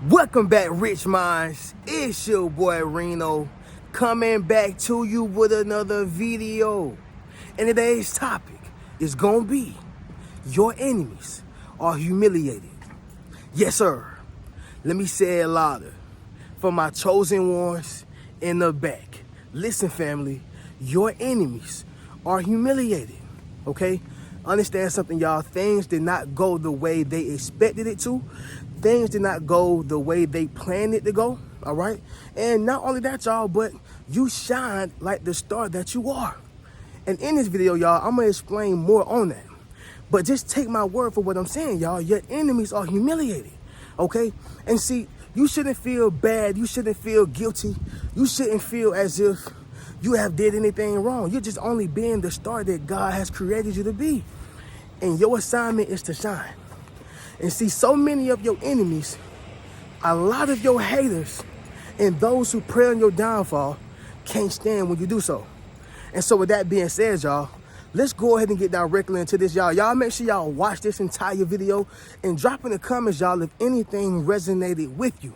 Welcome back, Rich Minds. It's your boy Reno coming back to you with another video. And today's topic is gonna be your enemies are humiliated. Yes, sir. Let me say it louder. For my chosen ones in the back. Listen, family, your enemies are humiliated. Okay? Understand something, y'all. Things did not go the way they expected it to. Things did not go the way they planned it to go, all right? And not only that, y'all, but you shined like the star that you are. And in this video, y'all, I'm going to explain more on that. But just take my word for what I'm saying, y'all. Your enemies are humiliated, okay? And see, you shouldn't feel bad. You shouldn't feel guilty. You shouldn't feel as if you have did anything wrong. You're just only being the star that God has created you to be. And your assignment is to shine. And see, so many of your enemies, a lot of your haters, and those who pray on your downfall can't stand when you do so. And so with that being said, y'all, let's go ahead and get directly into this, y'all. Y'all make sure y'all watch this entire video and drop in the comments, y'all, if anything resonated with you.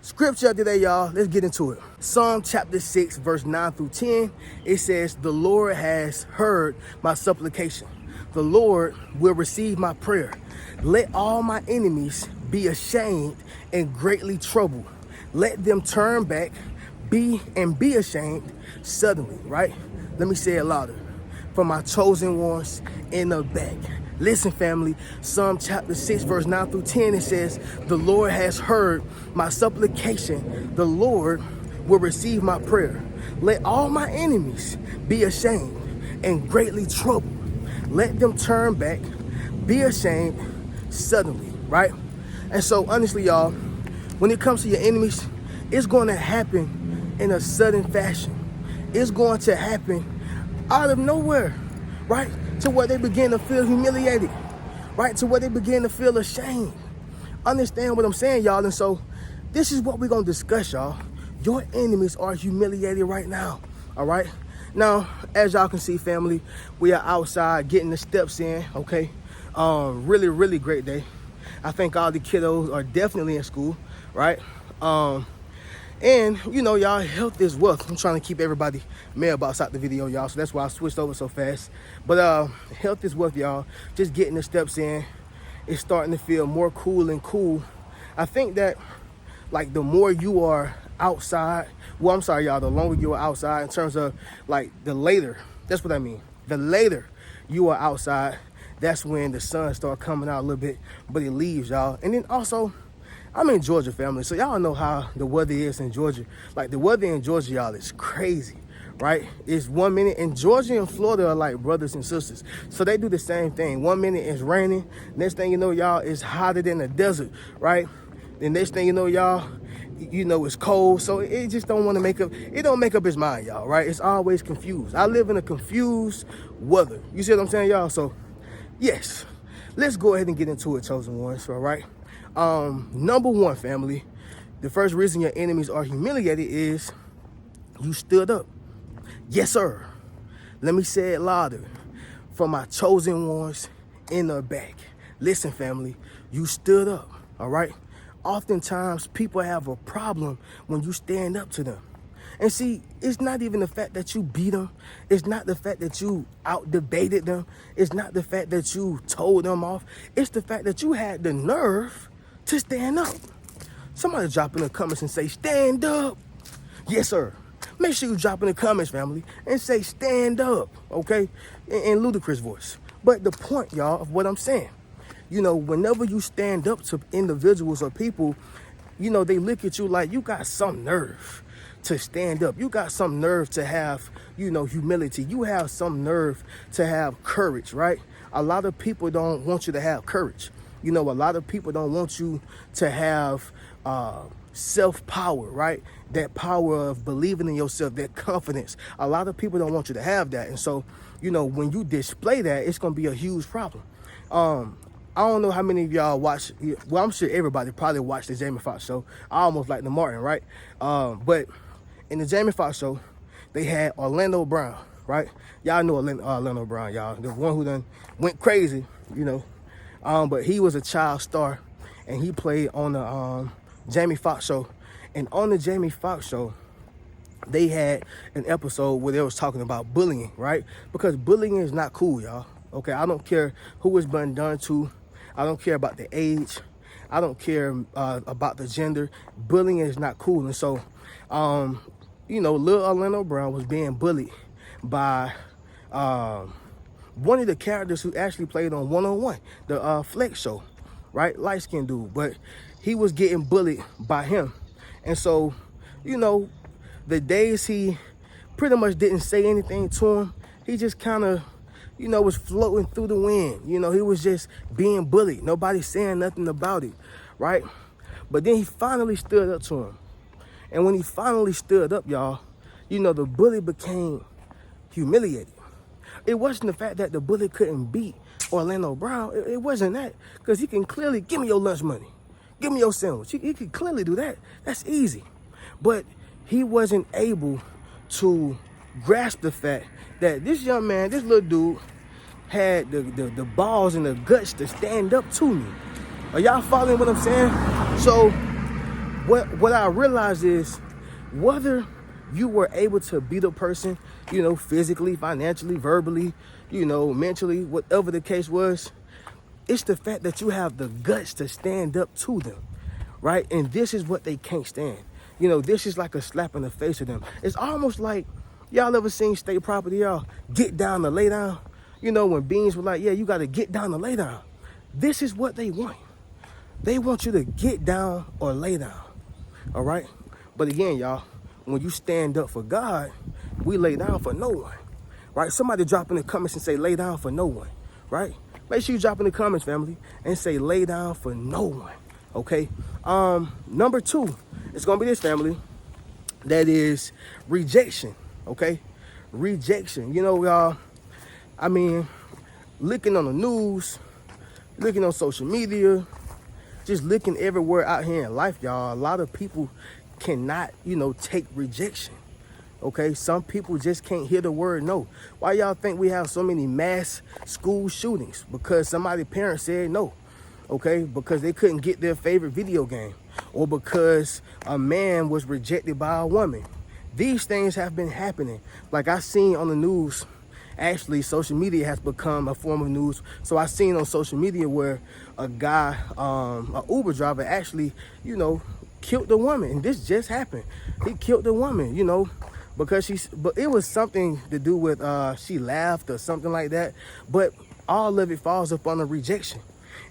Scripture today, y'all, let's get into it. Psalm chapter 6, verse 9 through 10, it says, "The Lord has heard my supplication. The Lord will receive my prayer. Let all my enemies be ashamed and greatly troubled. Let them turn back, be ashamed suddenly," right? Let me say it louder. For my chosen ones in the back. Listen, family, Psalm chapter 6, verse 9 through 10, it says, "The Lord has heard my supplication. The Lord will receive my prayer. Let all my enemies be ashamed and greatly troubled. Let them turn back, be ashamed suddenly," right? And so honestly, y'all, when it comes to your enemies, it's going to happen in a sudden fashion. It's going to happen out of nowhere, right? To where they begin to feel humiliated, right? To where they begin to feel ashamed. Understand what I'm saying, y'all? And so this is what we're going to discuss, y'all. Your enemies are humiliated right now, all right? Now, as y'all can see, family, we are outside getting the steps in, okay? Really, really great day. I think all the kiddos are definitely in school, right? And, you know, y'all, health is wealth. I'm trying to keep everybody mailbox out the video, y'all, so that's why I switched over so fast. But health is wealth, y'all. Just getting the steps in. It's starting to feel more cool and cool. I think that, like, the more you are outside, well, I'm sorry, y'all, the longer you are outside in terms of, like, the later, that's what I mean. The later you are outside, that's when the sun starts coming out a little bit, but it leaves, y'all. And then also, I'm in Georgia, family, so y'all know how the weather is in Georgia. Like, the weather in Georgia, y'all, is crazy, right? It's 1 minute, and Georgia and Florida are like brothers and sisters. So they do the same thing. 1 minute it's raining. Next thing you know, y'all, it's hotter than the desert, right? The next thing you know, y'all, you know, it's cold. So it just don't want to make up, it don't make up its mind, y'all, right? It's always confused. I live in a confused weather. You see what I'm saying, y'all? So, yes, let's go ahead and get into it, chosen ones, all right? Number one, family, the first reason your enemies are humiliated is you stood up. Yes, sir. Let me say it louder. For my chosen ones in the back. Listen, family, you stood up, all right? Oftentimes, people have a problem when you stand up to them. And see, it's not even the fact that you beat them. It's not the fact that you out-debated them. It's not the fact that you told them off. It's the fact that you had the nerve to stand up. Somebody drop in the comments and say, "Stand up." Yes, sir. Make sure you drop in the comments, family, and say, "Stand up," okay? In ludicrous voice. But the point, y'all, of what I'm saying, you know, whenever you stand up to individuals or people, you know, they look at you like you got some nerve to stand up. You got some nerve to have, you know, humility. You have some nerve to have courage, right? A lot of people don't want you to have courage. You know, a lot of people don't want you to have self-power, right? That power of believing in yourself, that confidence. A lot of people don't want you to have that. And so, you know, when you display that, it's going to be a huge problem. I don't know how many of y'all watch, well, I'm sure everybody probably watched the Jamie Foxx show. I almost like the Martin, right? But in the Jamie Foxx show, they had Orlando Brown, right? Y'all know Orlando Brown, y'all. The one who done went crazy, you know. But he was a child star, and he played on the Jamie Foxx show. And on the Jamie Foxx show, they had an episode where they was talking about bullying, right? Because bullying is not cool, y'all. Okay, I don't care who it's been done to. I don't care about the age. I don't care about the gender. Bullying is not cool. And so, Lil Orlando Brown was being bullied by one of the characters who actually played on 101, the Flex show, right? Light-skinned dude. But he was getting bullied by him. And so, the days he pretty much didn't say anything to him, he just kind of, was floating through the wind. He was just being bullied. Nobody saying nothing about it, right? But then he finally stood up to him. And when he finally stood up, y'all, the bully became humiliated. It wasn't the fact that the bully couldn't beat Orlando Brown. It wasn't that. Because he can clearly, give me your lunch money. Give me your sandwich. He could clearly do that. That's easy. But he wasn't able to grasp the fact that this young man, this little dude, had the balls and the guts to stand up to me. Are y'all following what I'm saying? So what I realized is, whether you were able to beat a person, physically, financially, verbally, mentally, whatever the case was, it's the fact that you have the guts to stand up to them, right? And this is what they can't stand. This is like a slap in the face of them. It's almost like, y'all ever seen State Property, y'all? Get down to lay down. When Beans were like, yeah, you got to get down to lay down. This is what they want. They want you to get down or lay down, all right? But again, y'all, when you stand up for God, we lay down for no one, right? Somebody drop in the comments and say, lay down for no one, right? Make sure you drop in the comments, family, and say, lay down for no one, okay? Number 2, it's going to be this, family. That is rejection, okay? Rejection. Y'all, looking on the news, looking on social media, just looking everywhere out here in life, y'all, a lot of people cannot, take rejection, okay? Some people just can't hear the word no. Why y'all think we have so many mass school shootings? Because somebody's parents said no, okay? Because they couldn't get their favorite video game, or because a man was rejected by a woman. These things have been happening. Like I seen on the news, actually social media has become a form of news. So I seen on social media where a guy, an Uber driver actually, killed the woman. And this just happened. He killed the woman, because but it was something to do with, she laughed or something like that. But all of it falls up on the rejection.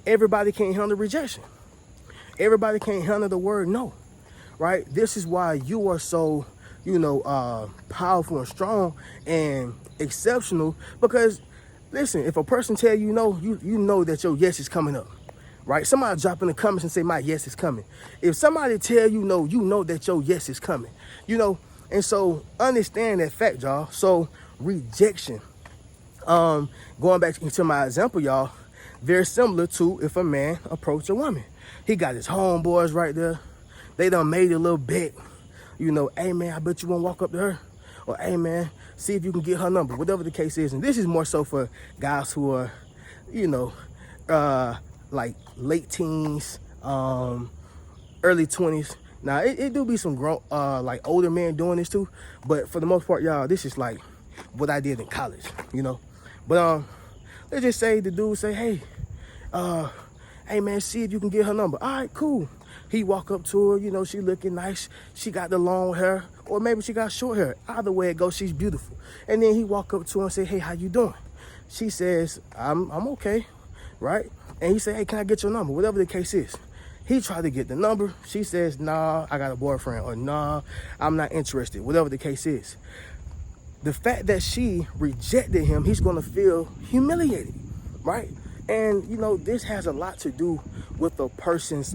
Everybody can't handle rejection. Everybody can't handle the word no, right? This is why you are so, powerful and strong and exceptional. Because listen, if a person tell you no, you know that your yes is coming up, right? Somebody drop in the comments and say my yes is coming. If somebody tell you no, you know that your yes is coming, and so understand that fact, y'all. So rejection, going back into my example, y'all, very similar to if a man approached a woman. He got his homeboys right there. They done made a little bet. Hey, man, I bet you won't walk up to her. Or, hey, man, see if you can get her number, whatever the case is. And this is more so for guys who are, like late teens, early 20s. Now, it do be some grown, like older men doing this too. But for the most part, y'all, this is like what I did in college, But let's just say the dude say, hey, hey, man, see if you can get her number. All right, cool. He walk up to her, she looking nice. She got the long hair, or maybe she got short hair. Either way it goes, she's beautiful. And then he walk up to her and say, hey, how you doing? She says, I'm okay, right? And he say, hey, can I get your number? Whatever the case is. He tried to get the number. She says, nah, I got a boyfriend, or nah, I'm not interested, whatever the case is. The fact that she rejected him, he's gonna feel humiliated, right? And, this has a lot to do with a person's,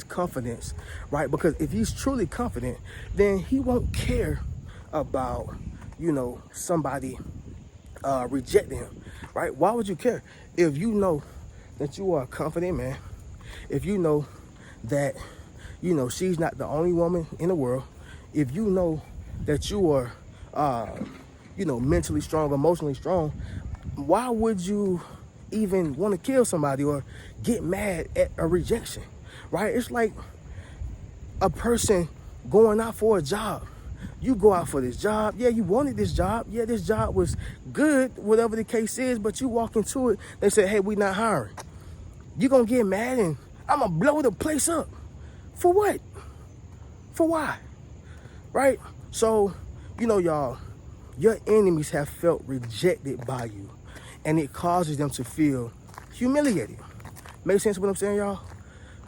confidence, right? Because if he's truly confident, then he won't care about, somebody rejecting him, right? Why would you care? If you know that you are a confident man, if you know that, she's not the only woman in the world, if you know that you are, mentally strong, emotionally strong, why would you, even want to kill somebody or get mad at a rejection, right? It's like a person going out for a job. You go out for this job. Yeah, you wanted this job. Yeah, this job was good, whatever the case is, but you walk into it, they say, hey, we not hiring. You gonna get mad and I'm gonna blow the place up. For what? For why? Right? So, you know, y'all, your enemies have felt rejected by you, and it causes them to feel humiliated. Make sense what I'm saying, y'all?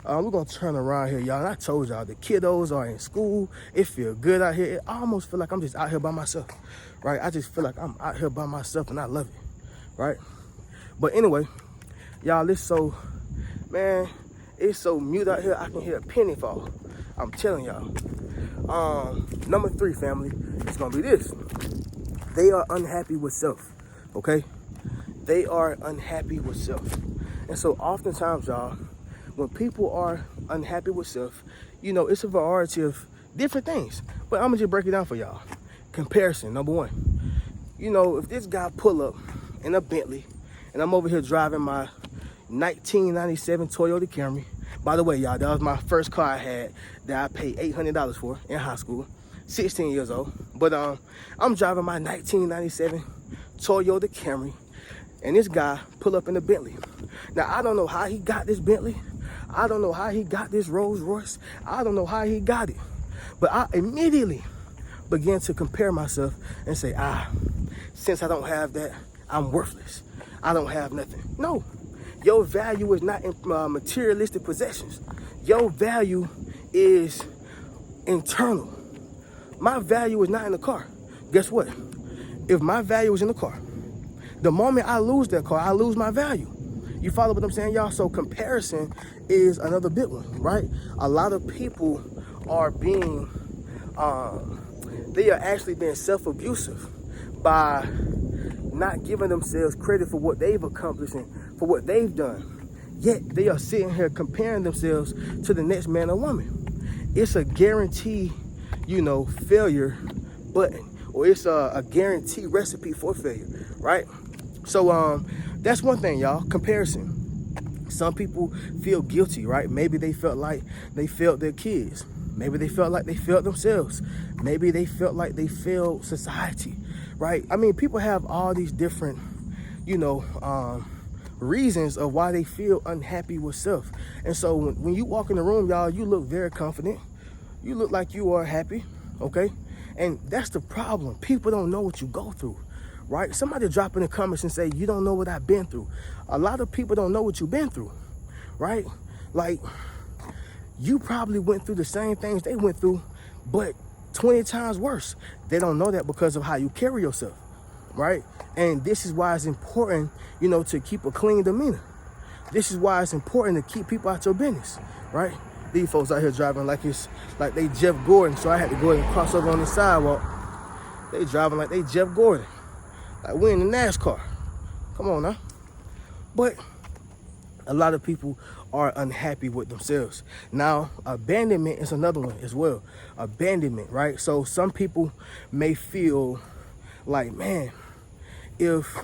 We're gonna turn around here, y'all. And I told y'all, the kiddos are in school. It feels good out here. It almost feel like I'm just out here by myself, right? I just feel like I'm out here by myself and I love it, right? But anyway, y'all, it's so mute out here. I can hear a penny fall. I'm telling y'all. Number 3, family, it's gonna be this. They are unhappy with self, okay? They are unhappy with self. And so oftentimes, y'all, when people are unhappy with self, you know, it's a variety of different things. But I'm gonna just break it down for y'all. Comparison, number 1. You know, if this guy pull up in a Bentley and I'm over here driving my 1997 Toyota Camry. By the way, y'all, that was my first car I had that I paid $800 for in high school, 16 years old. But I'm driving my 1997 Toyota Camry, and this guy pull up in a Bentley. Now, I don't know how he got this Bentley. I don't know how he got this Rolls Royce. I don't know how he got it. But I immediately began to compare myself and say, since I don't have that, I'm worthless. I don't have nothing. No, your value is not in materialistic possessions. Your value is internal. My value is not in the car. Guess what? If my value is in the car, the moment I lose that car, I lose my value. You follow what I'm saying, y'all? So comparison is another big one, right? A lot of people are being, they are actually being self-abusive by not giving themselves credit for what they've accomplished and for what they've done. Yet they are sitting here comparing themselves to the next man or woman. It's a guarantee, you know, failure button, or it's a guarantee recipe for failure, right? So that's one thing, y'all. Comparison. Some people feel guilty, right? Maybe they felt like they failed their kids. Maybe they felt like they failed themselves. Maybe they felt like they failed society, right? I mean, people have all these different, you know, reasons of why they feel unhappy with self. And so when you walk in the room, y'all, you look very confident. You look like you are happy, okay? And that's the problem. People don't know what you go through, right? Somebody drop in the comments and say, you don't know what I've been through. A lot of people don't know what you've been through, right? Like, you probably went through the same things they went through, but 20 times worse. They don't know that because of how you carry yourself, right? And this is why it's important, you know, to keep a clean demeanor. This is why it's important to keep people out your business, right? These folks out here driving like it's like they Jeff Gordon, so I had to go ahead and cross over on the sidewalk. They driving like they Jeff Gordon, like we're in the NASCAR. Come on now. But a lot of people are unhappy with themselves. Now, abandonment is another one as well. Abandonment, right? So some people may feel like, man, if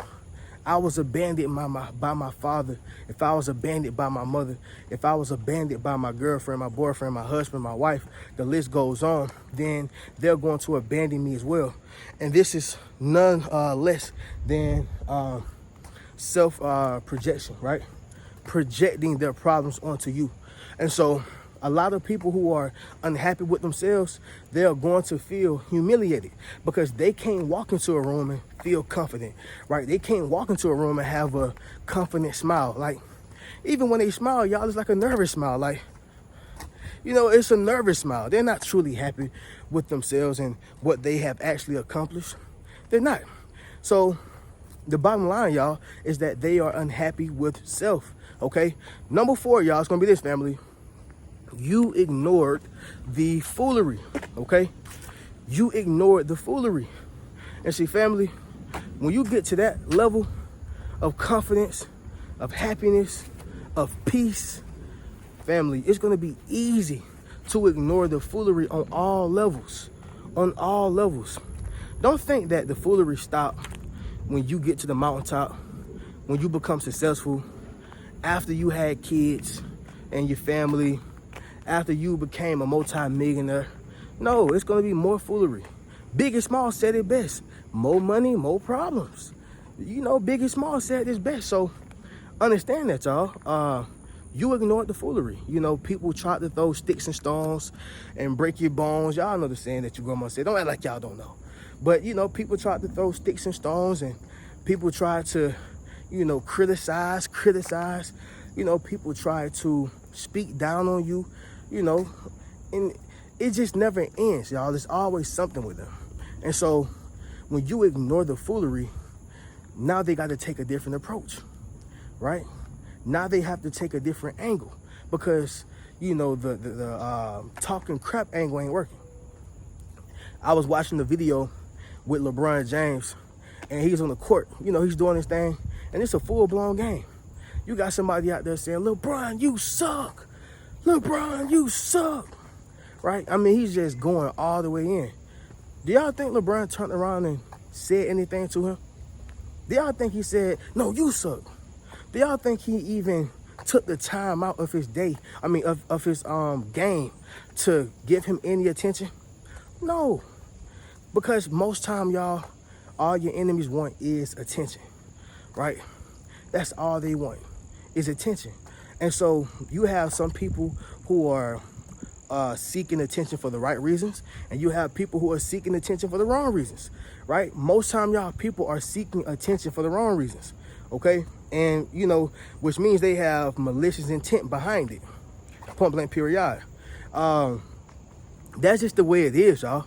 I was abandoned by my father, if I was abandoned by my mother, if I was abandoned by my girlfriend, my boyfriend, my husband, my wife, the list goes on, then they're going to abandon me as well. And this is none less than self-projection, right? Projecting their problems onto you. And so a lot of people who are unhappy with themselves, they are going to feel humiliated because they can't walk into a room and feel confident, right? They can't walk into a room and have a confident smile. Like, even when they smile, y'all, it's like a nervous smile. Like, you know, it's a nervous smile. They're not truly happy with themselves and what they have actually accomplished. They're not. So the bottom line, y'all, is that they are unhappy with self, okay? Number 4, y'all, it's gonna be this, family. You ignored the foolery, okay? You ignored the foolery. And see, family, when you get to that level of confidence, of happiness, of peace, family, it's going to be easy to ignore the foolery on all levels, on all levels. Don't think that the foolery stops when you get to the mountaintop, when you become successful, after you had kids and your family, after you became a multi-millionaire. No, it's gonna be more foolery. Big and Small said it best. More money, more problems. You know, Big and Small said it best. So understand that, y'all. You ignored the foolery. You know, people tried to throw sticks and stones and break your bones. Y'all know the saying that your grandma said. Don't act like y'all don't know. But, you know, people tried to throw sticks and stones, and people tried to, you know, criticize. You know, people tried to speak down on you, you know, and it just never ends, y'all. There's always something with them. And so when you ignore the foolery, now they got to take a different approach, right? Now they have to take a different angle because, you know, the talking crap angle ain't working. I was watching the video with LeBron James, and he's on the court. You know, he's doing his thing, and it's a full-blown game. You got somebody out there saying, LeBron, you suck. LeBron, you suck. Right? I mean, he's just going all the way in. Do y'all think LeBron turned around and said anything to him? Do y'all think he said, no, you suck? Do y'all think he even took the time out of his day, of his game to give him any attention? No. Because most time, y'all, all your enemies want is attention, right? That's all they want is attention. And so you have some people who are seeking attention for the right reasons, and you have people who are seeking attention for the wrong reasons, right? Most time, y'all, people are seeking attention for the wrong reasons, okay? And, you know, which means they have malicious intent behind it, point blank period. That's just the way it is, y'all.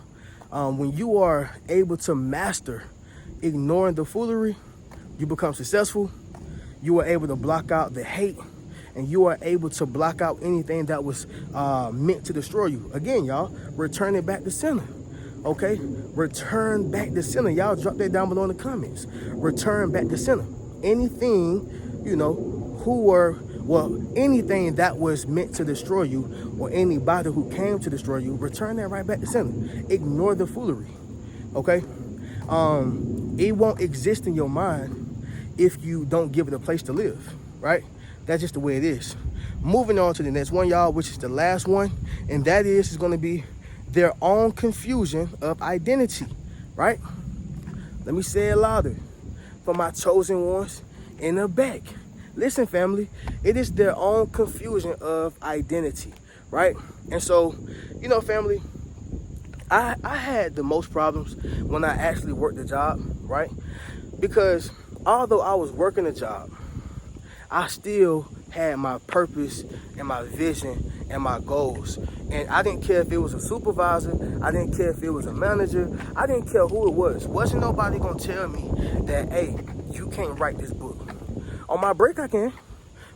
When you are able to master ignoring the foolery, you become successful. You are able to block out the hate, and you are able to block out anything that was meant to destroy you. Again, y'all, return it back to center, okay? Return back to center. Y'all drop that down below in the comments. Return back to center. Anything, you know, anything that was meant to destroy you, or anybody who came to destroy you, return that right back to center. Ignore the foolery, okay? It won't exist in your mind if you don't give it a place to live, right? That's just the way it is. Moving on to the next one, y'all, which is the last one, and that is going to be their own confusion of identity, right? Let me say it louder for my chosen ones in the back. Listen, family, it is their own confusion of identity, right? And so, you know, family, I had the most problems when I actually worked the job, right? Because although I was working a job, I still had my purpose and my vision and my goals. And I didn't care if it was a supervisor. I didn't care if it was a manager. I didn't care who it was. Wasn't nobody gonna tell me that, hey, you can't write this book. On my break, I can.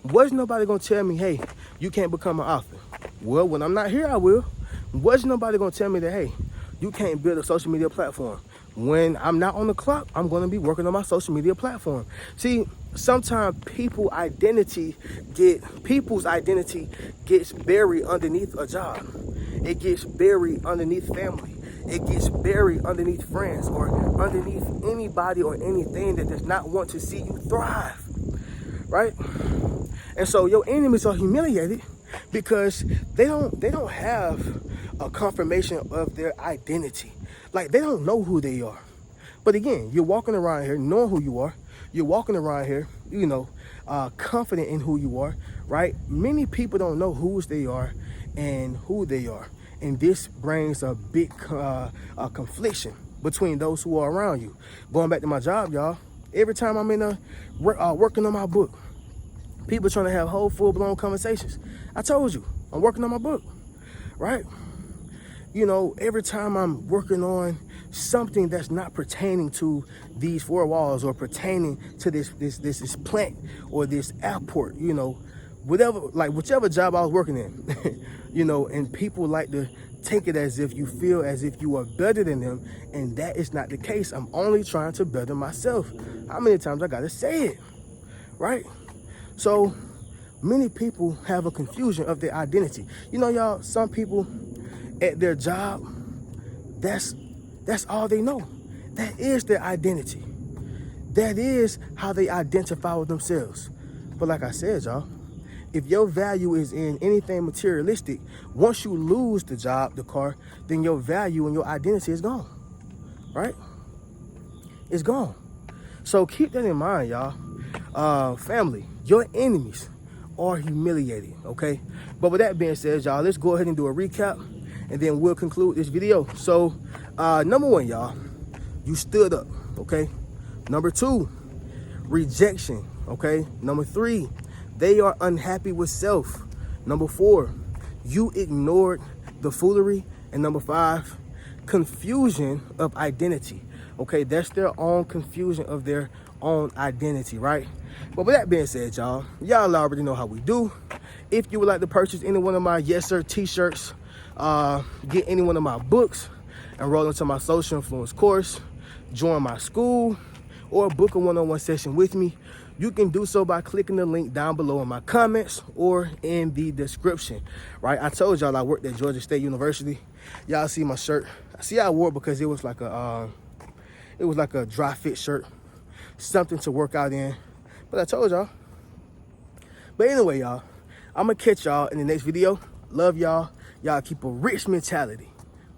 Wasn't nobody gonna tell me, hey, you can't become an author. Well, when I'm not here, I will. Wasn't nobody gonna tell me that, hey, you can't build a social media platform. When I'm not on the clock, I'm gonna be working on my social media platform. See, sometimes people's identity gets buried underneath a job. It gets buried underneath family. It gets buried underneath friends, or underneath anybody or anything that does not want to see you thrive, right? And so your enemies are humiliated because they don't have a confirmation of their identity. Like, they don't know who they are. But again, you're walking around here knowing who you are. You're walking around here, you know, confident in who you are, right? Many people don't know whose they are and who they are. And this brings a big confliction between those who are around you. Going back to my job, y'all, every time I'm in working on my book, people trying to have whole full-blown conversations. I told you, I'm working on my book, right? You know, every time I'm working on something that's not pertaining to these four walls, or pertaining to this plant or this airport, you know, whichever job I was working in, you know, and people like to take it as if you feel as if you are better than them, and that is not the case. I'm only trying to better myself. How many times I gotta say it, right? So many people have a confusion of their identity. You know, y'all, some people at their job, that's all they know. That is their identity. That is how they identify with themselves. But like I said, y'all, if your value is in anything materialistic, once you lose the job, the car, then your value and your identity is gone, right? It's gone. So keep that in mind, y'all. Family, your enemies are humiliated, okay? But with that being said, y'all, let's go ahead and do a recap, and then we'll conclude this video. So, number one, y'all, you stood up, okay? Number two, rejection, okay? Number three, they are unhappy with self. Number four, you ignored the foolery. And number five, confusion of identity, okay? That's their own confusion of their own identity, right? But with that being said, y'all already know how we do. If you would like to purchase any one of my Yes Sir t-shirts, get any one of my books, enroll into my social influence course, join my school, or book a one-on-one session with me, you can do so by clicking the link down below in my comments or in the description, right? I told y'all I worked at Georgia State University. Y'all see my shirt. See, I wore it because it was like a dry fit shirt, something to work out in. But I told y'all. But anyway, y'all, I'm gonna catch y'all in the next video. Love y'all. Y'all keep a rich mentality.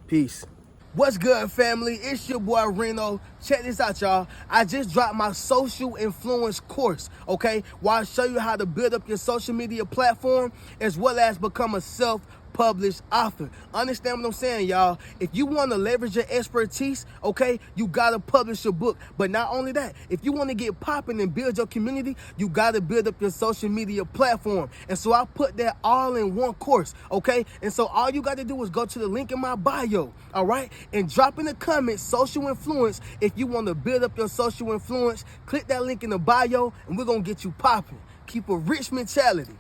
Peace. What's good, family? It's your boy Reno. Check this out, y'all. I just dropped my social influence course, okay? Where I show you how to build up your social media platform as well as become a self-published author. Understand what I'm saying, y'all? If you want to leverage your expertise, okay, you got to publish your book. But not only that, if you want to get popping and build your community, you got to build up your social media platform. And so I put that all in one course, okay? And so all you got to do is go to the link in my bio, all right? And drop in the comments, social influence. If you want to build up your social influence, click that link in the bio and we're going to get you popping. Keep a rich mentality.